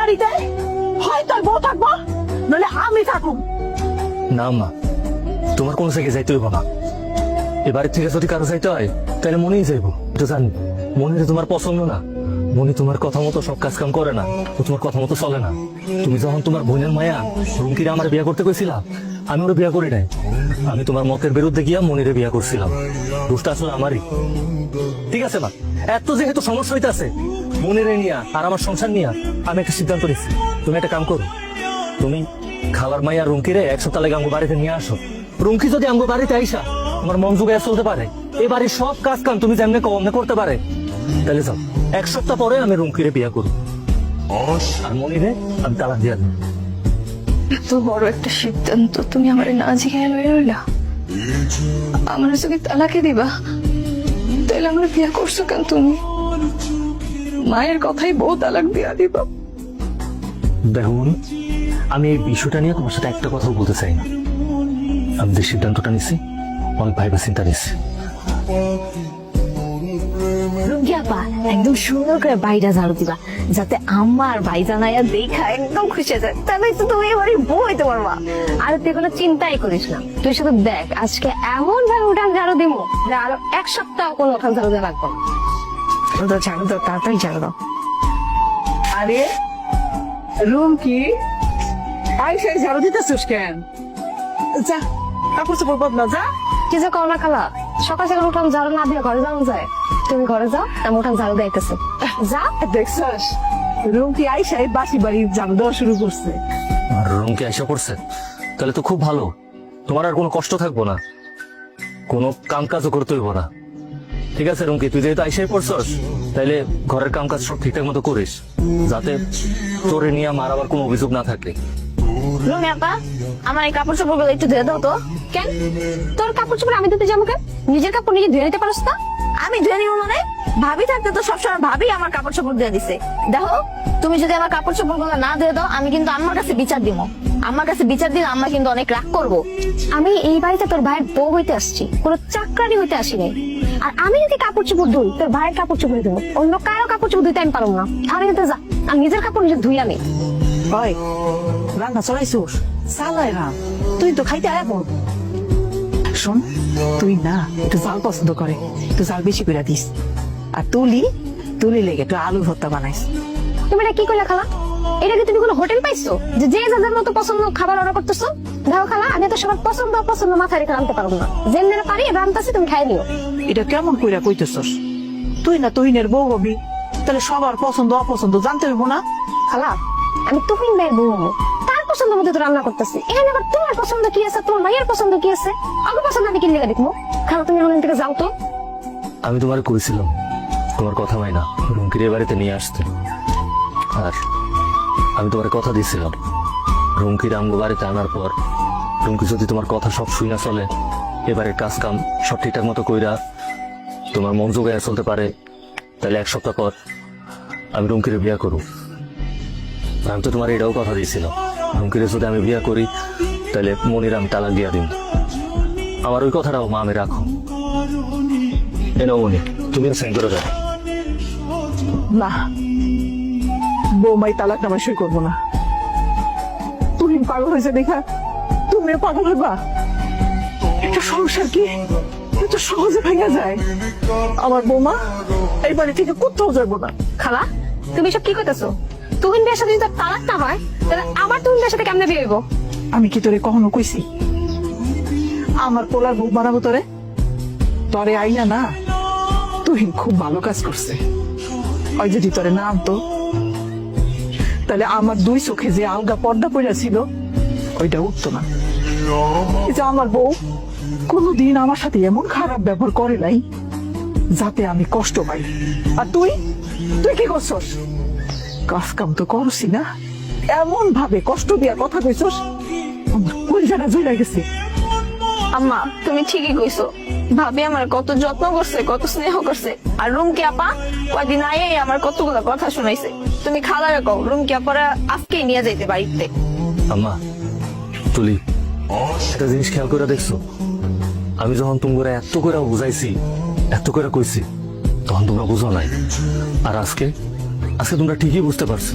বাড়িতে হয় তোর বউ থাকবো নইলে আমি থাকুম। না মা, তোমার কোন জায়গায় যাইতে হইব না। এ বাড়ির থেকে যদি কারো যাইতে হয় তাহলে মনেই যাইবো। এটা জানি মনে তোমার পছন্দ না। মনে তোমার কথা মতো সব কাজ কাম করে না, ও তোমার কথা মতো চলে না। তুমি যখন তোমার বোনের মায়া রুমকিরে আমার বিয়ে করতে কইছিলাম, আমি ওরা বিয়ে করি নাই। আমি তোমার মতের বিরুদ্ধে গিয়া মনিরে বিয়ে করছিলাম। দোষটা আসলে আমারই। ঠিক আছে মা, এত যেহেতু সমস্যা হইতেছে মনিরে নিয়া আর আমার সংসার নিয়া, আমি একটা সিদ্ধান্ত নিচ্ছি। তুমি একটা কাম করো, তুমি খালার মাইয়া রুমকিরে এক সপ্তাহ লাগে আমগো বাড়িতে নিয়ে আসো। রুমকি যদি আমগো বাড়িতে আইসা তোমার মন জোগায় চলতে পারে, এই বাড়ির সব কাজ কাম তুমি যেমনি কমনে করতে পারে, তাহলে যাও এক সপ্তাহ পরে আমি রুমকিরে বিয়ে করব। আর মনিরে আমি তালাক দিয়ে দেব। এত বড় একটা সিদ্ধান্ত তুমি আমার না জিজ্ঞাসা লইয়া রইলা। আমার যদি তালাকে দিবা তাহলে আমার বিয়ে করছো কেন তুমি? মায়ের কথাই বউ তালাক দিয়া দিবা। দেখুন, আমি এই বিষয়টা নিয়ে তোমার সাথে একটা কথাও বলতে চাই না। আমি যে সিদ্ধান্তটা নিচ্ছি অনেক ভাইবা চিন্তা নিচ্ছি। রুমকি আপা একদম সুন্দর করে বাড়িটা ঝাড়ু দিবা, যাতে আমার ভাই জানাইয়া দেখা একদম খুশি হয়ে যায়। তাহলে তো তুমি এবারে বউ হইতে পারবা। আর তুই কোনো চিন্তাই করিস না, তুই শুধু দেখ আজকে এমন ভাবে উঠান ঝাড়ু দিব যে আরো এক সপ্তাহ কোনো উঠান ঝাড়ু দেওয়া লাগবে না। ঝাড়ু দাও, তাড়াতাড়ি ঝাড়ু দাও। আরে রুম কি আইসা ঝাড়ু দিতেছিস কেন? যা কাপড় চোপড় বদলা যা। কি যে করো না খালা, সকাল সকাল উঠান ঝাড়ু না দিয়ে ঘরে যাওয়া যায়? তুমি ঘরে যাও, আমি উঠান ঝাড়ু দিতেছি। যা। দেখছস রুম কি আইসা বাসি বাড়ি ঝাড়ু দেওয়া শুরু করছে। আর রুমকি আইসা পড়ছে, তাহলে তো খুব ভালো। তোমার আর কোনো কষ্ট থাকবো না, কোনো কাম কাজও করতে হইব না। ঠিক আছে রুমকি, তুই যেহেতু আইসাই পড়ছস তাইলে ঘরের কাম কাজ সব ঠিকঠাক মতো করিস, যাতে তোরে নিয়ে আমার আবার কোনো অভিযোগ না থাকে। রুমি আপা, আমার এই কাপড় চোপড় গুলো একটু ধুয়ে দাও তো। কেন তোর কাপড় চোপড় আমি ধুতে যাবো কেন? নিজের কাপড় নিজে ধুয়ে নিতে পারস না? আমি ধুয়ে নিব মানে? ভাবি থাকতে তো সবসময় ভাবি আমার কাপড় চোপড় দিয়ে দিছে। দেখো, তুমি যদি আমার কাপড় চোপড় গুলো না দিয়ে দাও, আমি কিন্তু আম্মার কাছে বিচার দিব। আমার কাছে বিচার দিলে আম্মা কিন্তু অনেক রাগ করবো। আমি এই বাড়িতে তোর ভাইয়ের বউ হইতে আসছি, কোনো চাকরানি হইতে আসি নাই। আর আমি যদি কাপড় চোপড় ধুই, তোর ভাইয়ের কাপড় চোপড় দেবো, অন্য কারো কাপড় চোপড় ধুইতে আমি পারবো না। তাহলে কিন্তু যা, আমি নিজের কাপড় নিজে ধুই আনি। ভাই রান্না চড়াইছোস? চালাই না, তুই তো খাইতে আয়। শোন, তুই না একটু জাল পছন্দ করে, একটু জাল বেশি করে দিস। আর তুলি লেগে একটু আলু ভর্তা বানাইস। তুমি এটা কি করলে খালা? এটা কি তুমি কোনো হোটেল পাইছো যে যে যাদের মতো পছন্দ খাবার অর্ডার করতেছো? দেখো খালা, আমি তো সবার পছন্দ মাথায় রেখে রাখতে পারবো না। যেমনি পারি রান্তাছি, তুমি খাই নিও। এটা কেমন কইরা কইতেছস? তুই না তুহিনের বউ হবি, তাহলে সবার পছন্দ অপছন্দ জানতে হইব না? খালা, আমি তুহিন ভাইয়ের বউ হবো, তার পছন্দ মতো তো রান্না করতেছি। এখানে আবার তোমার পছন্দ কি আছে, তোমার ভাইয়ের পছন্দ কি আছে, আমার পছন্দ আমি কিনে দেখবো। খালা, তুমি ওখান থেকে যাও তো। আমি তোমার কইছিলাম তোমার কথা হয় না রুমকির এ বাড়িতে নিয়ে আসতে। আর আমি তোমার কথা দিয়েছিলাম রুমকির আমগো বাড়িতে আনার পর রুমকি যদি তোমার কথা সব শুই না চলে, এবারে কাজ কাম সব ঠিকঠাক মতো কইরা তোমার মন জোগায় চলতে পারে, তাহলে এক সপ্তাহ পর আমি রুমকিরে বিয়া করব। আমি তো তোমার এটাও কথা দিয়েছিলাম, রুমকিরে যদি আমি বিয়া করি তাহলে মনির আমি তালাক দিয়া দিন। আমার ওই কথাটাও মা আমি রাখো। এনো মনি, তুমি সাইন করে দাও। না, বৌমাই তালাক নামা সই করবো না। তুহিন পাগল হয়েছে দেখা তুমি পাগল হইবা? একটা সংসার কি এত সহজে ভেঙে যায়? আমার বৌমা এই বাড়ি থেকে কোথাও যাবো না। খালা, তুমি সব কি করতেছো? তুহিন ভাইয়ের সাথে যদি তার তালাক না হয়, তাহলে আমার তুহিন ভাইয়ের সাথে কেমনে বিয়ে হইব? আমি কি তোরে কখনো কইছি আমার পোলার বউ বানাবো তোরে? তরে আইনা না, তুহিন খুব ভালো কাজ করছে। ওই যদি তোরে না আনতো, তাহলে আমার দুই চোখে যে আলগা পর্দা পড়া ছিল ওইটা উঠতো না। এই যে আমার বউ কোনোদিন আমার সাথে এমন খারাপ ব্যবহার করে নাই যাতে আমি কষ্ট পাই। আর তুই কি করছস? কাজ কাম তো করছি না, এমন ভাবে কষ্ট দিয়া কথা কইছস আমার কলিজাটা জ্বলে গেছে। আম্মা, তুমি ঠিকই কইছো। ভাবি আমার কত যত্ন করছে, কত স্নেহ করছে। আর রুমকি আপা কয়দিন আগে আমার কতগুলো কথা শুনাইছে। তুমি খালারে কও রুমকি আপারা আজকেই নিয়ে যাইতে বাড়িতে। আম্মা, তুলি একটা জিনিস খেয়াল করে দেখছো, আমি যখন তোমরা এত করে বুঝাইছি, এত করে কইছি, তখন তোমরা বুঝো নাই। আর আজকে তোমরা ঠিকই বুঝতে পারছো।